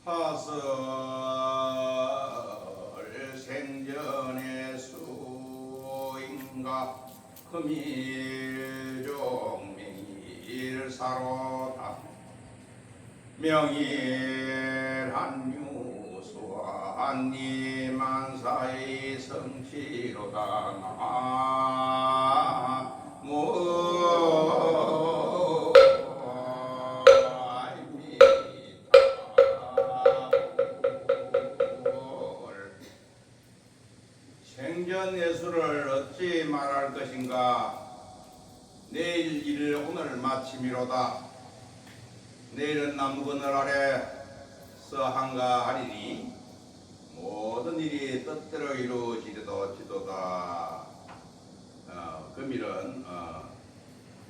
화설 생전의 수인가 금일종명일사로다 명일한유수와 한니만사의 성취로다 생전예수를 어찌 말할 것인가. 내일 일을 오늘 마침이로다. 내일은 남그늘 아래서 한가하리니 모든 일이 뜻대로 이루어지리도다. 금일은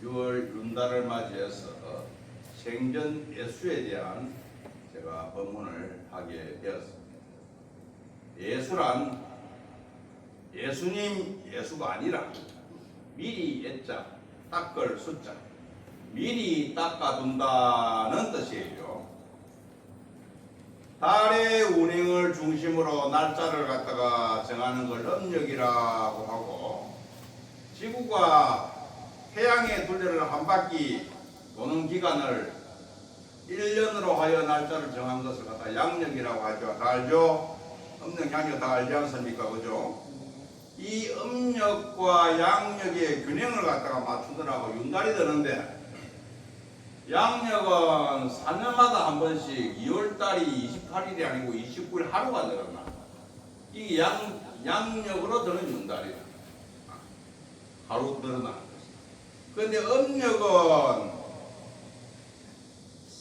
6월 윤달을 맞이해서 생전 예수에 대한 제가 법문을 하게 되었습니다. 예수란 예수님 예수가 아니라 미리 예자 닦을 숫자 미리 닦아둔다는 뜻이에요. 달의 운행을 중심으로 날짜를 갖다가 정하는 걸 음력이라고 하고, 지구가 태양의 둘레를 한 바퀴 도는 기간을 1년으로 하여 날짜를 정한 것을 갖다 양력이라고 하죠. 다 알죠? 음력, 양력 다 알지 않습니까? 그죠? 이 음력과 양력의 균형을 갖다가 맞추느라고 윤달이 되는데, 양력은 4년마다 한 번씩 2월달이 28일이 아니고 29일 하루가 늘어나. 이게 양력으로 드는 윤달이다. 하루 늘어나는 것이다. 그런데 음력은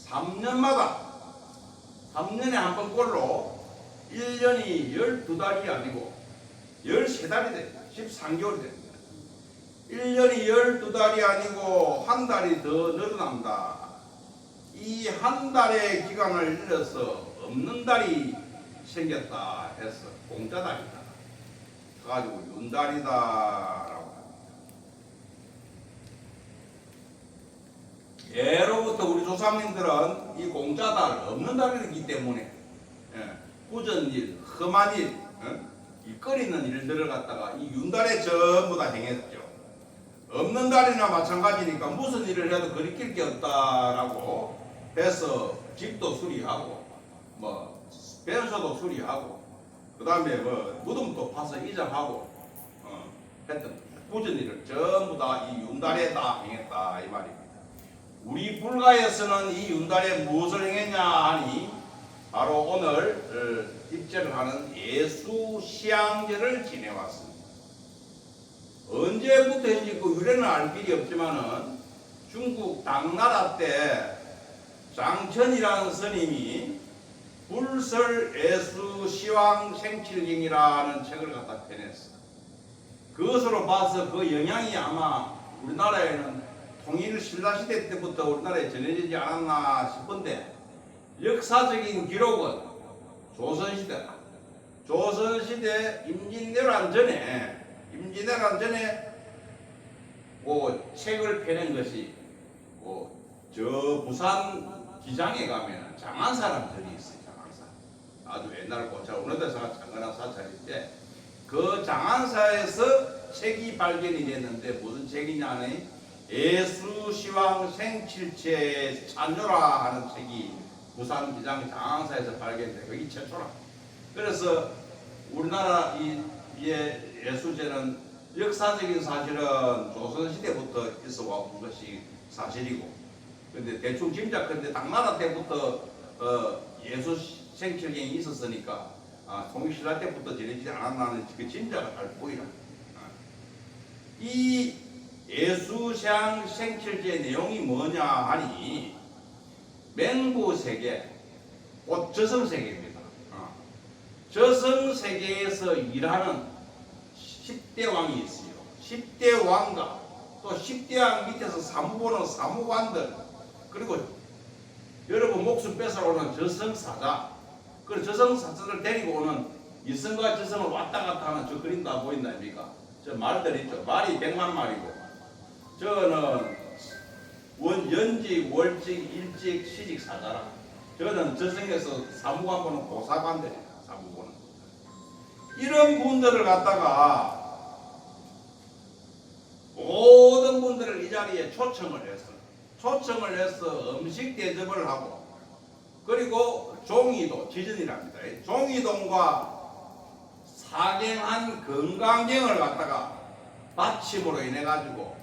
3년에 한 번 꼴로 1년이 12달이 아니고 13달이 됩니다. 13개월이 됩니다. 1년이 12달이 아니고 한 달이 더 늘어난다. 이 한 달의 기간을 잃어서 없는 달이 생겼다 해서 공짜달이다. 그래가지고 윤달이다라고 합니다. 예로부터 우리 조상님들은 이 공짜달, 없는 달이기 때문에 꾸전 일, 험한 일, 이 꺼리는 일들을 갖다가 이 윤달에 전부 다 행했죠. 없는 달이나 마찬가지니까 무슨 일을 해도 거리낄 게 없다라고 해서 집도 수리하고 변소도 수리하고 그 다음에 무덤도 파서 이장하고 했던 꾸준 일을 전부 다 이 윤달에 다 행했다 이 말입니다. 우리 불가에서는 이 윤달에 무엇을 행했냐 하니 바로 오늘 입제를 하는 예수시향제를 지내왔습니다. 언제부터인지 그 유래는 알 길이 없지만은 중국 당나라 때 장천이라는 스님이 불설 예수 시황 생칠경이라는 책을 갖다 펴냈어. 그것으로 봐서 그 영향이 아마 우리나라에는 통일 신라시대 때부터 우리나라에 전해지지 않았나 싶은데, 역사적인 기록은 조선시대다. 조선시대 임진왜란 전에 그 책을 펴낸 것이 저 부산 기장에 가면 장안사람들이 있어요. 장안사. 아주 옛날 고차 어느 데서 장안사 사찰인데 그 장안사에서 책이 발견이 됐는데 무슨 책이냐 하니 예수시황 생칠체 찬요라 하는 책이 부산 기장 장안사에서 발견돼. 거기 최초라. 그래서 우리나라 이 예수제는 역사적인 사실은 조선시대부터 있어 온 것이 사실이고, 근데 대충 짐작컨대 당나라 때부터 예수 생칠경이 있었으니까 통일신라 때부터 전해지지 않았나는 그 짐작을 잘 보이라. 이 예수시향 생칠제 내용이 뭐냐 하니 맹부세계, 곧 저성세계입니다. 저성세계에서 일하는 10대 왕이 있어요. 10대 왕과 또 10대 왕 밑에서 사무보는 사무관들, 그리고 여러분 목숨 뺏어오는 저승사자, 그리고 저승사자를 데리고 오는 이승과 저승을 왔다 갔다 하는 저 그림 다 보인다 아닙니까? 저 말들 있죠. 말이 100만 마리고, 저는 연직, 월직, 일직, 시직 사자라. 저는 저승에서 사무관보는 고사관들이에요. 사무관은 이런 분들을 갖다가 모든 분들을 이 자리에 초청을 해서 음식 대접을 하고, 그리고 종이도 지전이랍니다. 종이동과 사경한 건강경을 갖다가 받침으로 인해 가지고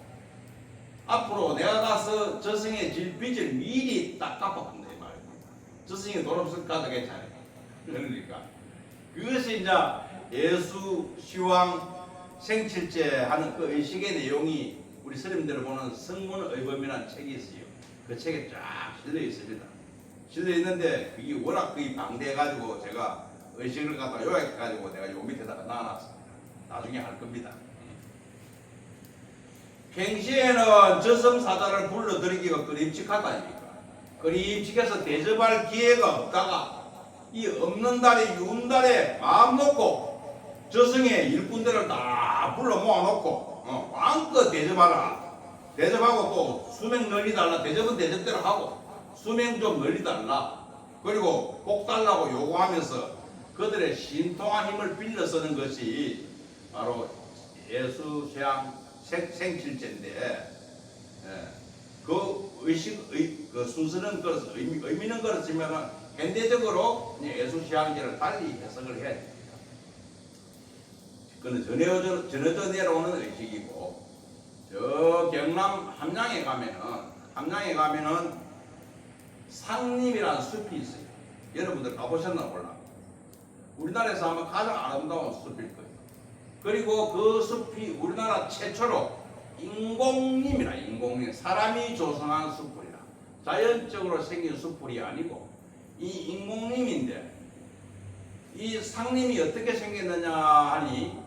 앞으로 내가 가서 저승에 질 빚을 미리 딱 갚아본다 이 말입니다. 저승에 돈 없을 까도 괜찮아요. 그러니까 그것이 이제 예수 시황 생칠제 하는 그 의식의 내용이 우리 스님들을 보는 성문의범이라는 책이 있어요. 그 책에 쫙 실려 있습니다. 실려 있는데 그게 워낙 그게 방대해가지고 제가 의식을 갖다 요약해가지고 내가 요 밑에다가 놔놨습니다. 나중에 할 겁니다. 평시에는 저승사자를 불러들이기가 그림칙하다 아닙니까? 그림칙해서 대접할 기회가 없다가 이 없는 달에 윤달에 마음 놓고 저승의 일꾼들을 다 불러 모아놓고 마음껏 대접하라. 대접하고 또 수명 널리 달라. 대접은 대접대로 하고 수명 좀 널리 달라. 그리고 복 달라고 요구하면서 그들의 신통한 힘을 빌려 쓰는 것이 바로 예수시향 생칠제인데, 그 그 순서는 그렇습니다. 의미는 그렇지만 현대적으로 예수시향제를 달리 해석을 해야 됩니다. 그는 전해져 내려오는 의식이고, 저 경남 함양에 가면은 상림이라는 숲이 있어요. 여러분들 가보셨나 몰라. 우리나라에서 아마 가장 아름다운 숲일 거예요. 그리고 그 숲이 우리나라 최초로 인공림이라, 인공림, 사람이 조성한 숲이라, 자연적으로 생긴 숲이 아니고 이 인공림인데, 이 상림이 어떻게 생겼느냐 하니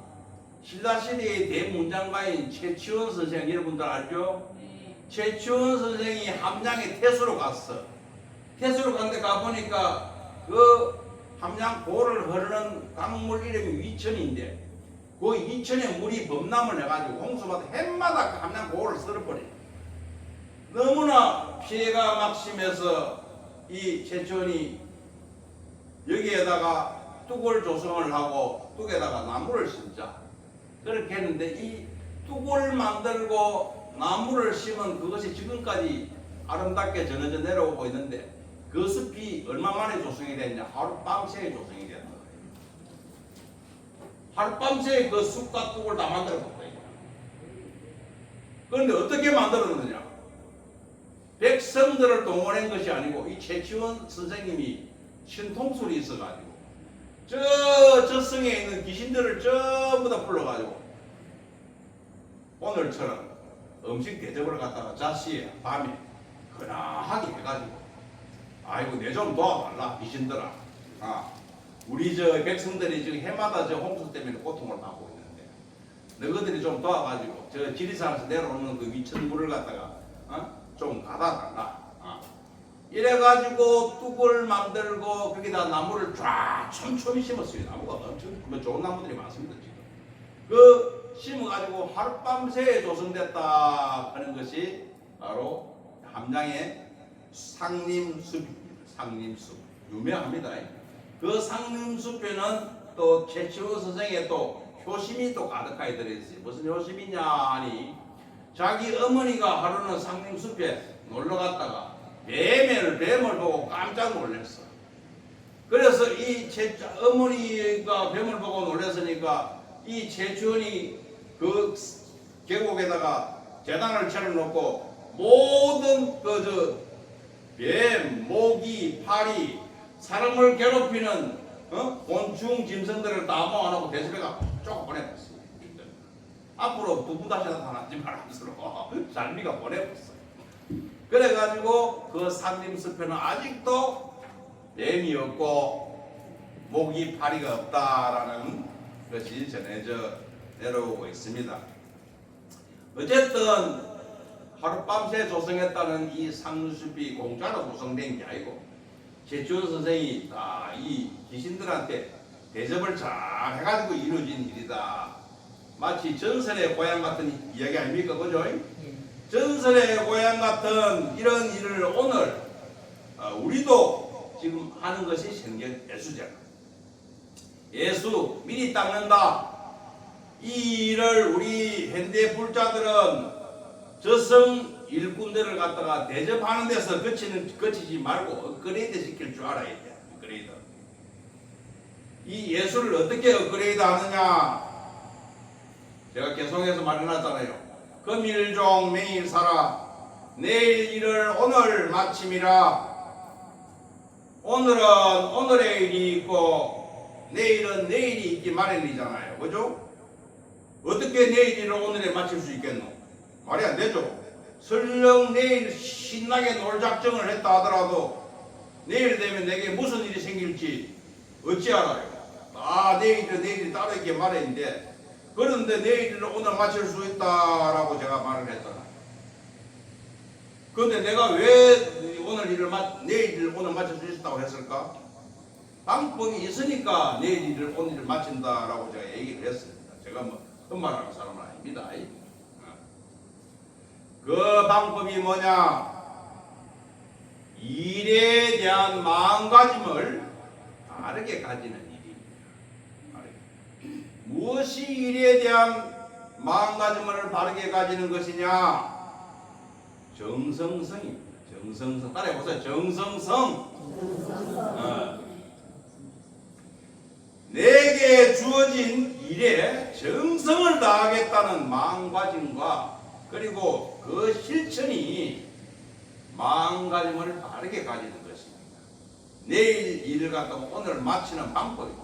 신라시대의 대문장가인 최치원 선생, 여러분들 알죠? 최치원 선생이 함양에 태수로 갔어. 태수로 갔는데 가보니까 그 함양 고를 흐르는 강물 이름이 위천인데, 그 위천에 물이 범람을 해가지고 홍수마다 해마다 그 함양 고를 쓸어버려. 너무나 피해가 막심해서 이 최치원이 여기에다가 뚝을 조성을 하고 뚝에다가 나무를 심자, 그렇게 했는데, 이 뚝을 만들고 나무를 심은 그것이 지금까지 아름답게 전해져 내려오고 있는데, 그 숲이 얼마 만에 조성이 됐냐? 하룻밤새에 조성이 됐다. 하룻밤새에 그 숲과 뚝을 다 만들어봤다. 그런데 어떻게 만들었느냐? 백성들을 동원한 것이 아니고 이 최치원 선생님이 신통술이 있어가지고 저승에 있는 귀신들을 전부 다 불러가지고 오늘처럼 음식 대접을 갖다가 자시에 밤에 근하게 해가지고, 아이고 내 좀 도와달라 귀신들아. 우리 저 백성들이 지금 해마다 저 홍수 때문에 고통을 받고 있는데 너희들이 좀 도와가지고 저 지리산에서 내려오는 그 위천물을 갖다가 좀 가다 달라. 이래가지고 뚝을 만들고 거기다 나무를 쫙 촘촘히 심었어요. 나무가 엄청 좋은 나무들이 많습니다. 지금 그 심어가지고 하룻밤새에 조성됐다 하는 것이 바로 함양의 상림숲입니다. 상림숲 유명합니다. 그 상림숲에는 또 최치원 선생의 또 효심이 또 가득하게 들어있어요. 무슨 효심이냐 하니, 자기 어머니가 하루는 상림숲에 놀러 갔다가 뱀을 보고 깜짝 놀랐어. 그래서 이 어머니가 뱀을 보고 놀랐으니까 이 최치원이 그 계곡에다가 재단을 차려놓고 모든 뱀, 모기, 파리, 사람을 괴롭히는 곤충, 짐승들을 다 모아놓고 대접해가 쭉 보내봤어요. 앞으로 두 분 다시 나타나지 말아서로 잘미가 보내봤어요. 그래가지고 그 상림숲에는 아직도 뱀이 없고 모기, 파리가 없다라는 것이 전해져 내려오고 있습니다. 어쨌든 하룻밤새 조성했다는 이 상림숲이 공짜로 조성된 게 아니고 최치원 선생이 다 이 귀신들한테 대접을 잘 해가지고 이루어진 일이다. 마치 전설의 고향 같은 이야기 아닙니까? 그죠? 전설의 고향 같은 이런 일을 오늘 우리도 지금 하는 것이 생전 예수잖아. 예수 미리 닦는다. 이 일을 우리 현대 불자들은 저승 일꾼들을 갖다가 대접하는 데서 거치지 말고 업그레이드 시킬 줄 알아야 돼. 업그레이드. 이 예수를 어떻게 업그레이드 하느냐? 제가 계속해서 말해놨잖아요. 금일종 매일 살아. 내일 일을 오늘 마침이라. 오늘은 오늘의 일이 있고 내일은 내일이 있기 마련이잖아요. 그죠? 어떻게 내일 일을 오늘에 마칠 수 있겠노? 말이 안 되죠. 설령 내일 신나게 놀 작정을 했다 하더라도 내일 되면 내게 무슨 일이 생길지 어찌 알아요? 내일이 따로 있게 마련인데, 그런데 내일을 오늘 마칠 수 있다라고 제가 말을 했잖아요. 그런데 내가 왜 내일 일을 오늘 마칠 수 있다고 했을까? 방법이 있으니까 내일 일을 오늘 마친다라고 제가 얘기를 했습니다. 제가 뭐 흠말하는 사람은 아닙니다. 그 방법이 뭐냐? 일에 대한 마음가짐을 다르게 가지는 일입니다. 무엇이 일에 대한 마음가짐을 바르게 가지는 것이냐? 정성성입니다. 정성성. 따라해보세요. 정성성. 내게 주어진 일에 정성을 다하겠다는 마음가짐과 그리고 그 실천이 마음가짐을 바르게 가지는 것입니다. 내일 일을 갖다가 오늘 마치는 방법입니다.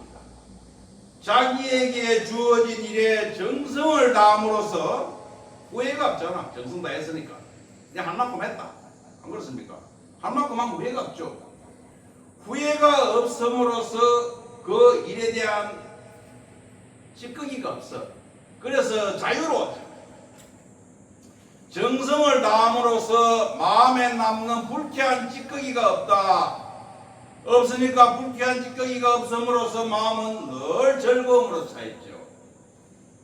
자기에게 주어진 일에 정성을 다함으로써 후회가 없잖아. 정성 다했으니까. 내가 한 만큼 했다. 안 그렇습니까? 한 만큼 하면 후회가 없죠. 후회가 없음으로써 그 일에 대한 찌꺼기가 없어. 그래서 자유로워져. 정성을 다함으로써 마음에 남는 불쾌한 찌꺼기가 없다. 없으니까 불쾌한 찌꺼기가 없음으로써 마음은 늘 즐거움으로 차있죠.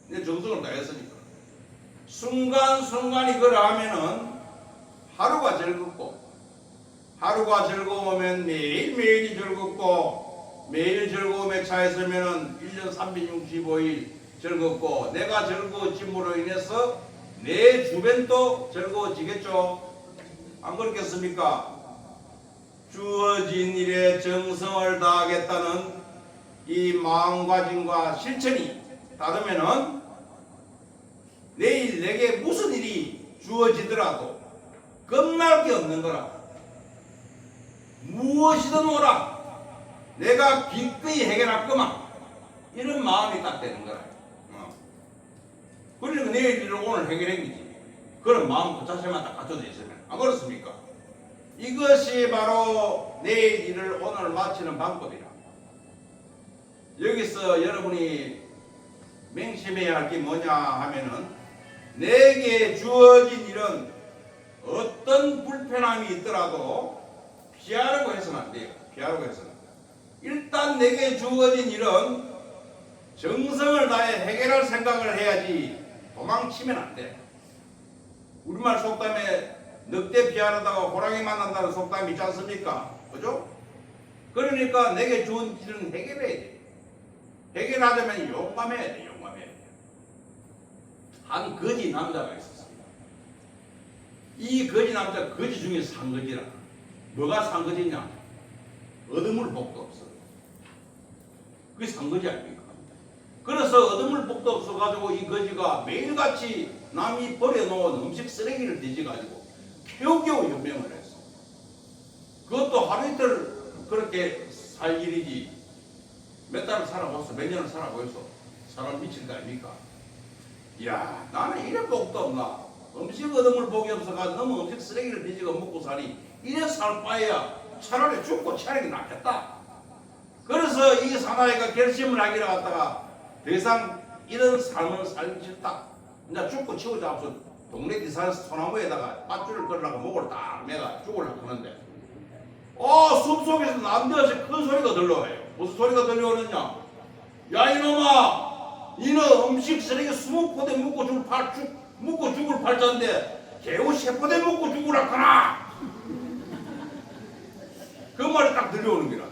내 정성을 다했으니까. 순간순간이 그러하면은 하루가 즐겁고, 하루가 즐거우면 매일매일이 즐겁고, 매일 즐거움에 차있으면은 1년 365일 즐겁고, 내가 즐거워짐으로 인해서 내 주변도 즐거워지겠죠. 안 그렇겠습니까? 주어진 일에 정성을 다하겠다는 이 마음가짐과 실천이 다르면은 내일 내게 무슨 일이 주어지더라도 겁날 게 없는 거라. 무엇이든 오라. 내가 기꺼이 해결할 거만. 이런 마음이 딱 되는 거라. 그러니까 내일 일을 오늘 해결해야지. 그런 마음 그 자체만 딱 갖춰져 있으면. 안 그렇습니까? 이것이 바로 내일 일을 오늘 마치는 방법이라. 여기서 여러분이 맹심해야 할 게 뭐냐 하면은, 내게 주어진 일은 어떤 불편함이 있더라도 피하려고 해서는 안 돼요. 피하려고 해서는. 일단 내게 주어진 일은 정성을 다해 해결할 생각을 해야지 도망치면 안 돼. 우리말 속담에 늑대 피하려다가 호랑이 만난다는 속담이 있지 않습니까? 그죠? 그러니까 내게 주어진 일은 해결해야 돼. 해결하려면 용감해야 돼. 용감해야 돼. 한 거지 남자가 있었습니다. 이 거지 남자, 거지 중에 산거지라. 뭐가 산거지냐? 얻어물 복도 없어. 그게 산거지 아닙니까? 그래서 얻어물 복도 없어가지고 이 거지가 매일같이 남이 버려놓은 음식 쓰레기를 뒤져가지고 겨우겨우 연명을 했어. 그것도 하루 이틀 그렇게 살 일이지. 몇 달을 살아봤어. 몇 년을 살아보였어. 사람 미칠 거 아닙니까? 이야, 나는 이래 복도 없나? 음식 얻어물 복이 없어가지고 너무 음식 쓰레기를 뒤지고 먹고 사니 이래 살 바에야 차라리 죽고 차라리 낫겠다. 그래서 이 사나이가 결심을 하기로 갖다가 더 이상 이런 삶을 살기 싫다. 이제 죽고 치우자 없어. 동네 뒤산 소나무에다가 밧줄을 걸으려고 목을 딱 매가 죽으려고 하는데 숲속에서 남자같이 큰 소리가 들려와요. 무슨 소리가 들려오느냐? 야 이놈아, 니는 음식 쓰레기 20포대 묵고 죽을 팔자인데 개우 10포대 묵고 죽으라 카나. 그 말이 딱 들려오는 거라.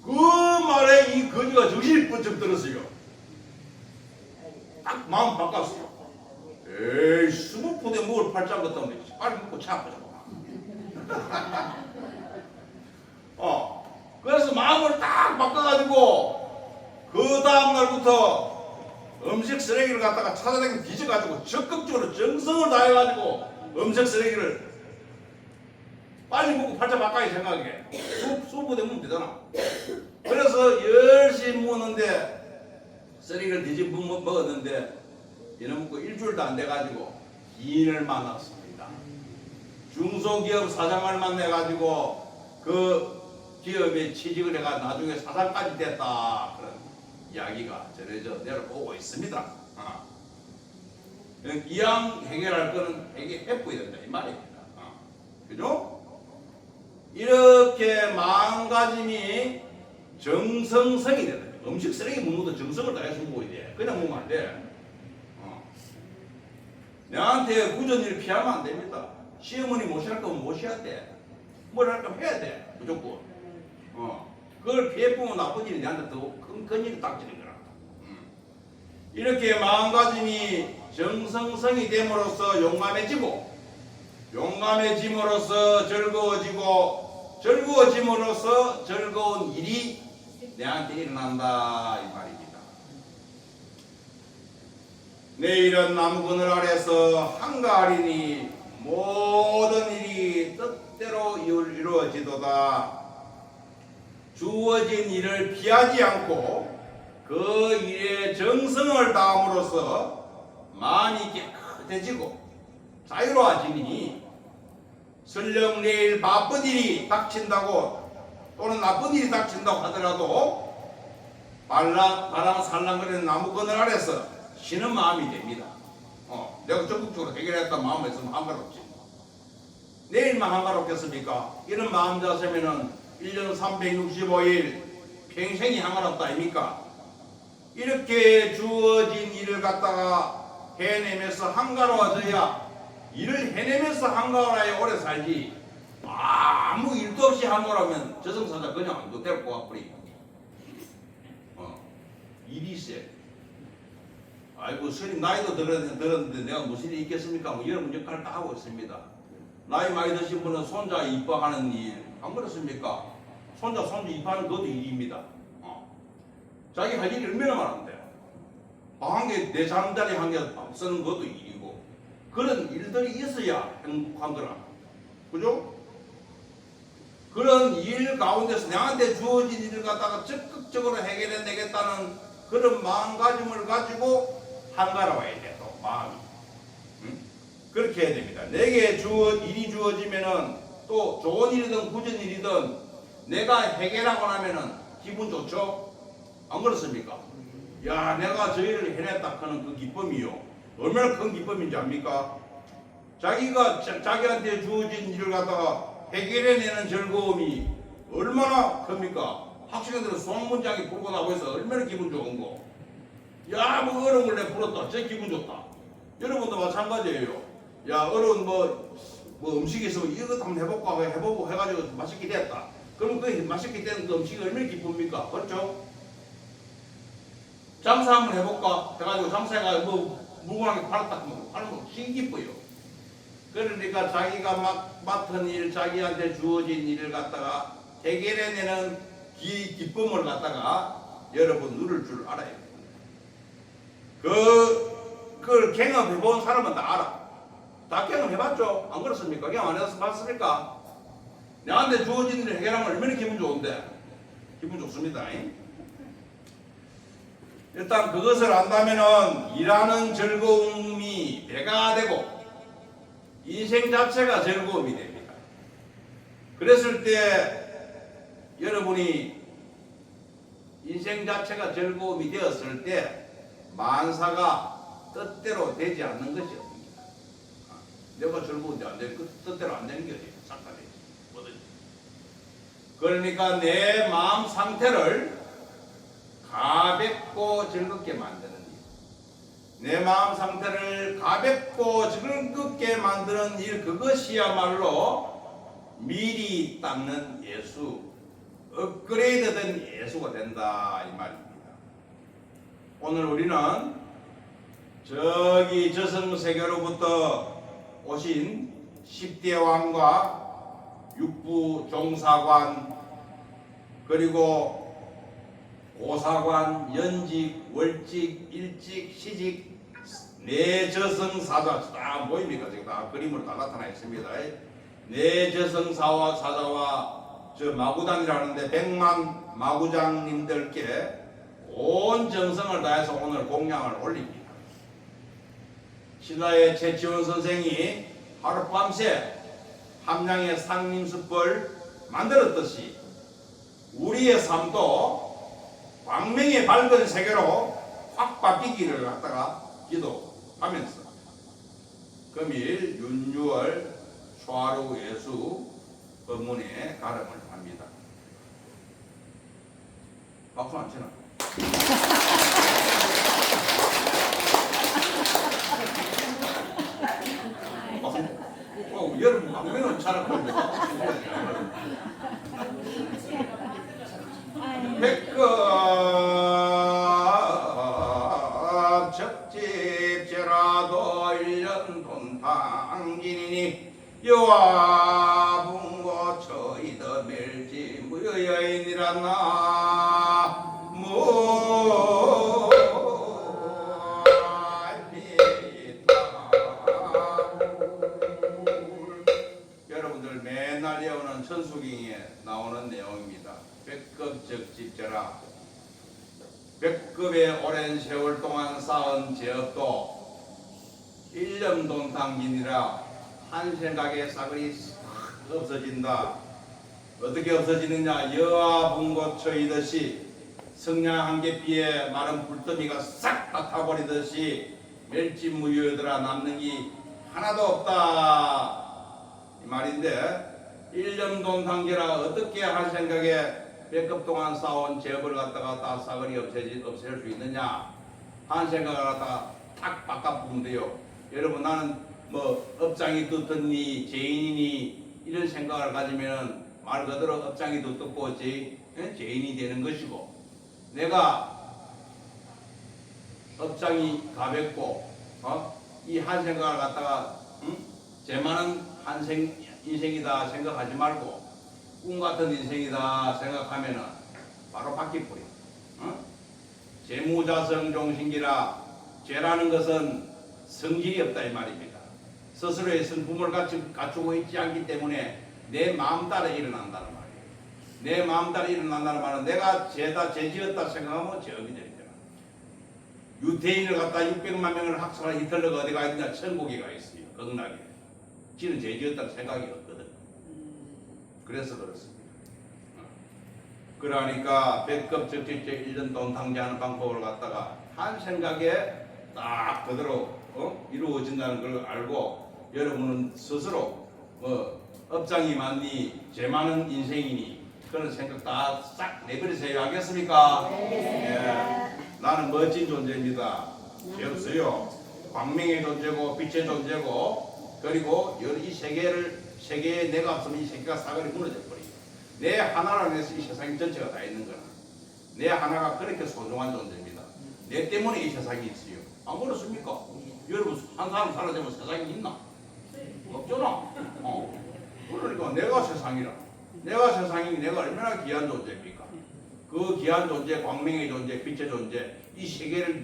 그 말에 이 거지가 정신이 번쩍 들었어요. 딱 마음 바꿨어요. 에이, 20포대 먹을 팔짱 같다면 빨리 먹고 차 한번 잡아. 그래서 마음을 딱 바꿔가지고 그 다음날부터 음식 쓰레기를 갖다가 찾아다니고 뒤져가지고 적극적으로 정성을 다해가지고 음식 쓰레기를 빨리 먹고 팔자 바꿔야 생각해. 수업부대 먹으면 되잖아. 그래서 열심히 먹었는데 쓰레기를 뒤집어 먹었는데 얘는 먹고 일주일도 안 돼가지고 기인을 만났습니다. 중소기업 사장을 만나가지고 그 기업에 취직을 해가 나중에 사장까지 됐다. 그런 이야기가 전해져 내려오고 있습니다. 이왕 해결할 거는 해결해보야 된다 이 말입니다. 그죠? 이렇게 마음가짐이 정성성이 된다. 음식 쓰레기 먹는 것도 정성을 다해서 먹어야 돼. 그냥 먹으면 안 돼. 내한테 구전일을 피하면 안 됩니다. 시어머니 모시할 거면 모셔야 돼. 뭘 할 거면 해야 돼. 무조건. 그걸 피해보면 나쁜 일이 내한테 더 큰 일이 닥치는 거라. 이렇게 마음가짐이 정성성이 됨으로써 용감해짐으로써 즐거워짐으로써 즐거운 일이 내한테 일어난다 이 말입니다. 내일은 나무 그늘 아래서 한가하리니 모든 일이 뜻대로 이루어지도다. 주어진 일을 피하지 않고 그 일에 정성을 다함으로써 마음이 깨끗해지고 자유로워지니 설령 내일 바쁜 일이 닥친다고 또는 나쁜 일이 닥친다고 하더라도 바람 살랑거리는 나무 그늘 아래서 쉬는 마음이 됩니다. 내가 적극적으로 해결했다 마음에 있으면 한가롭지. 내일만 한가롭겠습니까? 이런 마음 자세면은 1년 365일 평생이 한가롭다 아닙니까? 이렇게 주어진 일을 갖다가 해내면서 한가로워져야 일을 해내면서 한가로워야 오래 살지. 아무 일도 없이 한가로우면 저승사자 그냥 너 데리고 와버리. 일이 있어야 돼. 아이고 스님 나이도 들었는데 내가 무슨 일이 있겠습니까? 뭐 이런 역할을 다 하고 있습니다. 나이 많이 드신 분은 손자 이뻐하는 일 안 그렇습니까? 손주 이뻐하는 것도 일입니다. 자기 할 일이 얼마나 많은데 방 한 개 내 잠자리 한 개 쓰는 것도 일이고 그런 일들이 있어야 행복한 거라. 그죠? 그런 일 가운데서 내한테 주어진 일을 갖다가 적극적으로 해결해내겠다는 그런 마음가짐을 가지고 한가로워야 돼. 또 마음이. 그렇게 해야 됩니다. 내게 일이 주어지면은 또 좋은 일이든 굳은 일이든 내가 해결하고 나면은 기분 좋죠? 안 그렇습니까? 야, 내가 저 일을 해냈다 하는 그 기쁨이요. 얼마나 큰 기쁨인지 압니까? 자기가 자기한테 주어진 일을 갖다가 해결해내는 즐거움이 얼마나 큽니까? 학생들은 수학문장이 풀고 나고 해서 얼마나 기분 좋은 거. 야, 뭐 어려운 걸 내 풀었다. 제 기분 좋다. 여러분도 마찬가지예요. 야, 어려운 뭐 음식이 있으면 이것 한번 해보고 해가지고 맛있게 됐다. 그럼 그 맛있게 된 그 음식이 얼마나 기쁩니까? 그렇죠? 장사 한번 해볼까? 해가지고 장사해가 무궁하게 팔았다 하면 팔는 거 기뻐요. 그러니까 자기가 맡은 일, 자기한테 주어진 일을 갖다가 해결해내는 기쁨을 갖다가 여러분 누릴 줄 알아야 됩니다. 그걸 경험해본 사람은 다 알아. 다 경험해봤죠? 안 그렇습니까? 경험 안 해서 봤습니까? 내한테 주어진 일을 해결하면 얼마나 기분 좋은데? 기분 좋습니다. 일단 그것을 안다면은 일하는 즐거움이 배가 되고 인생 자체가 즐거움이 됩니다. 그랬을 때 여러분이 인생 자체가 즐거움이 되었을 때 만사가 뜻대로 되지 않는 것이 없습니다. 내가 즐거운데 안 되는 뜻대로 안 되는 게 어디야? 싹다되지 뭐든지. 그러니까 내 마음 상태를 가볍고 즐겁게 만드는 일. 내 마음 상태를 가볍고 즐겁게 만드는 일, 그것이야말로 미리 닦는 예수, 업그레이드된 예수가 된다 이 말입니다. 오늘 우리는 저기 저승세계로부터 오신 10대 왕과 육부 종사관 그리고 고사관, 연직, 월직, 일직, 시직 네 저승사자 다 모입니까? 지금 다 그림으로 다 나타나 있습니다. 네 저승사자와 저 마구단이라는데 100만 마구장님들께 온 정성을 다해서 오늘 공양을 올립니다. 신라의 최치원 선생이 하룻밤새 함량의 상림숲을 만들었듯이 우리의 삶도 광명의 밝은 세계로 확 바뀌기를 갖다가 기도하면서 금일 윤유월 초하루 예수 법문에 가름을 합니다. 박수 안 치나? 여러분 광명은 잘할 겁니다. 백급 적집제라도 1년 돈탕기니니 여와 bun고 저희더 멸지 무여여인이란나 여러분들 맨날 외우는 천수경에 나오는 내용입니다. 백급 적집제라 백급의 오랜 세월 동안 쌓은 죄업도 1년 돈탕기니라 한 생각에 싸그리 없어진다. 어떻게 없어지느냐? 여와 bun고 쳐이듯이 성냥 한 개피에 마른 불더미가 싹 다 타버리듯이 멸진무유여들아 남는 게 하나도 없다 이 말인데 1년 돈탕기라 어떻게 한 생각에 백급 동안 쌓아온 죄업을 갖다가 다 싸그리 없앨 수 있느냐? 한 생각을 갖다가 탁 바꿔보면 돼요. 여러분 나는 뭐 업장이 두텁니 죄인이니 이런 생각을 가지면 말 그대로 업장이 두텁고 죄인이 되는 것이고 내가 업장이 가볍고 이 한 생각을 갖다가 죄 많은 인생이다 생각하지 말고 꿈 같은 인생이다 생각하면은 바로 바뀌어버려. 재무자성 종신기라 죄라는 것은 성질이 없다 이 말입니다. 스스로의 성품을 갖추고 있지 않기 때문에 내 마음 따라 일어난다는 말이에요. 내 마음 따라 일어난다는 말은 내가 죄 지었다 생각하면 죄업이 되잖아. 유태인을 갖다 600만 명을 학살한 히틀러가 어디가 있느냐? 천국에 가 있어요. 극락에. 지는 죄 지었다는 생각이 없거든. 그래서 그렇습니다. 그러니까 백급 적집제 1년 돈탕제하는 방법을 갖다가 한 생각에 딱 그대로 이루어진다는 걸 알고 여러분은 스스로 업장이 많니 죄 많은 인생이니 그런 생각 다 싹 내버리세요. 알겠습니까? 네. 나는 멋진 존재입니다. 죄 없어요. 광명의 존재고 빛의 존재고 그리고 이 세계에 내가 없으면 이 세계가 사거리 무너져 버려요. 내 하나를 위해서 이 세상 전체가 다 있는 거나 내 하나가 그렇게 소중한 존재입니다. 내 때문에 이 세상이 있어요. 안 그렇습니까? 여러분 한 사람 살아되면 세상이 있나? 없잖아. 그러니까 내가 세상이라. 내가 세상이니 내가 얼마나 귀한 존재입니까? 그 귀한 존재, 광명의 존재, 빛의 존재, 이 세계를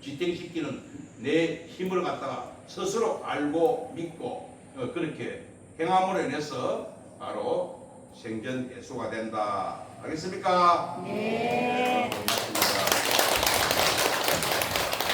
지탱시키는 내 힘을 갖다가 스스로 알고 믿고 그렇게 행함으로 인해서 바로 생전 예수가 된다. 알겠습니까? 네. 고맙습니다.